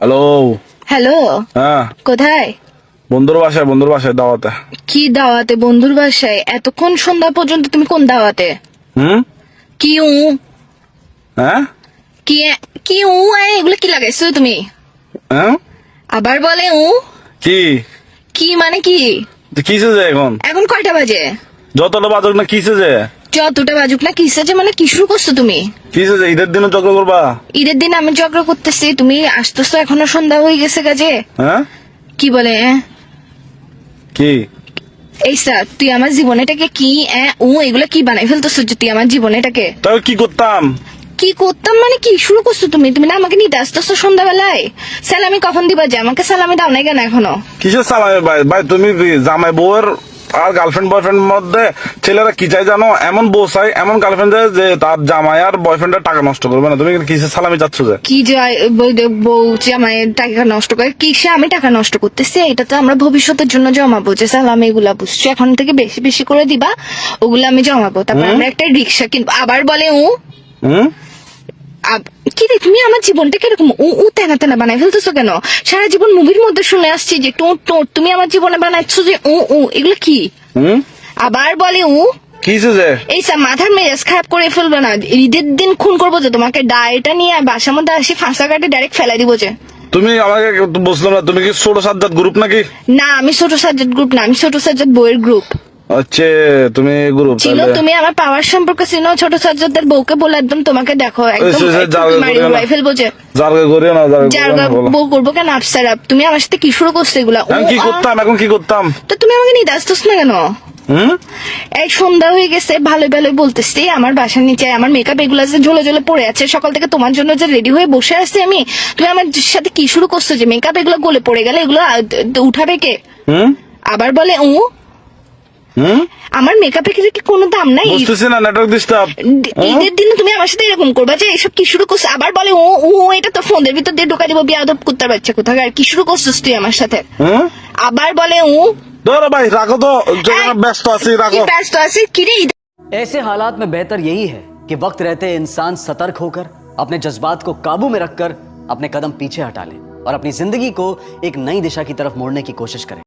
Hello. Hello, হ্যাঁ, কোথায়? বন্ধুর বাসায় দাওয়াতে। কি দাওয়াতে? বন্ধুর বাসায়? এতক্ষণ সন্ধ্যা পর্যন্ত তুমি কোন দাওয়াতে? হুম। কি উ হ্যাঁ। কি কি উ এগুলো কি লাগাইছো তুমি? হ্যাঁ। আবার বলে উ। কি কি মানে কি? কিসে যে এখন এখন কয়টা বাজে? যতটা বাজক না কিসে যে যতটা বাজুক না কিসে যে মানে কি শুরু করছো তুমি? কিসে যে ঈদের দিনে চক্র করবা? ঈদের দিন আমি ঝগড়া করতেছি, তুমি আসতেছো এখনো সন্ধ্যা হয়ে গেছে কাজে। হ্যাঁ। কি বলে কি এই স্যার, তুই আমার জীবনেটাকে কি এগুলো কি বানাই ফেলতেছো যে তুই আমার জীবনেটাকে? তাই কি করতাম? কি করতাম মানে কি শুরু করছো তুমি? তুমি না আমাকে নিতে আসতেছো সন্ধ্যাবেলায়? সালামি কখন দিবা? যে আমাকে সালামি দাও নাই কেন এখনো? কিসের সালামে ভাই? ভাই তুমি জামাই বউয়ের আর গার্লফ্রেন্ড বয়ফ্রেন্ড মধ্যে ছেলেরা কি চাই জানো? এমন বউ চাই, এমন গার্লফ্রেন্ড চাই যে তার জামাই আর বয়ফ্রেন্ডের টাকা নষ্ট করবে না। তুমি কিসের সালামি চাচ্ছ যে? কি যায় বউ যে আমার টাকা নষ্ট করে? কিসে আমি টাকা নষ্ট করতেছি? এটা তো আমরা ভবিষ্যতের জন্য জমাবো, যে সালামি এগুলা বুঝছো, এখন থেকে বেশি বেশি করে দিবা, ওগুলো আমি জমাবো, তারপর আমরা একটা রিক্সা কিনবো। আবার বলে হুম। কি রে, তুমি আমার জীবনটা কিরকম তেনা তেনা বানাই ফেলতেছো কেন? সারা জীবন মুভির মধ্যে শুনে আসছি যে টোট টোট, তুমি আমার জীবনে বানাচ্ছো যে এগুলো কি? হুম। আবার বলে কিসে যে? এই মাথার মেজাজ খারাপ করে ফেলবে না। ঈদের দিন খুন করবো যে তোমাকে, ডায়েটা নিয়ে বাসার মধ্যে আসি ফাঁসা কাটে ডাইরেক্ট ফেলাই দিব যে। তুমি আমাকে বুঝলাম না, তুমি কি ছোট সাজ্জাদ গ্রুপ নাকি? না, আমি ছোট সাজ্জাদ গ্রুপ না, আমি ছোট সাজ্জাদ বইয়ের গ্রুপ। আচ্ছা, তুমি গ্রুপ চিনো? তুমি আমার পাওয়ার সম্পর্কে চিনো? ছোট সাজ্জাদের বউকে বলে একদম তোমাকে দেখো একদম মারি উড়াই ফেলবো যে। জারগা করিও না, জারগা বউ করবো কেন? আফসার তুমি আমার সাথে কি শুরু করছো এগুলা? কি করতাম এখন? কি করতাম? তো তুমি আমাকে নিতে আসতেছ না কেন? হুম। এই সন্ধ্যা হয়ে গেছে, ভালো ভালো বলতেছি, আমার বাসার নিচে আমার মেকআপ এগুলা যে ঝোলে ঝোলে পড়ে আছে, সকাল থেকে তোমার জন্য যে রেডি হয়ে বসে আছি আমি, তুমি আমার সাথে কি শুরু করছো যে মেকআপ এগুলো গলে পড়ে গেলে এগুলো উঠাবে কে? হুম। আবার বলে হুম। আমার মেকআপের কি কোনো দাম নাই? বুঝতেছি না, নেটওয়ার্ক ডিস্টার্ব। ঈদের দিনে তুমি আমার সাথে এরকম করবা যে? এসব কি শুরু করছো? আবার বলে এটা তো ফোনের ভিতর দিয়ে ঢোকা দিব, বিয়াদব কুত্তার বাচ্চা কোথাকার। আর কি শুরু করছিস তুই আমার সাথে? আবার বলে ধরো ভাই, রাখো তো, ব্যস্ত আছি, রাখো। ব্যস্ত আছি কি রে? ऐसे हालात में बेहतर यही है कि वक्त रहते इंसान सतर्क होकर अपने जज्बात को काबू में रखकर अपने कदम पीछे हटा ले और अपनी जिंदगी को एक नई दिशा की तरफ मोड़ने की कोशिश करे।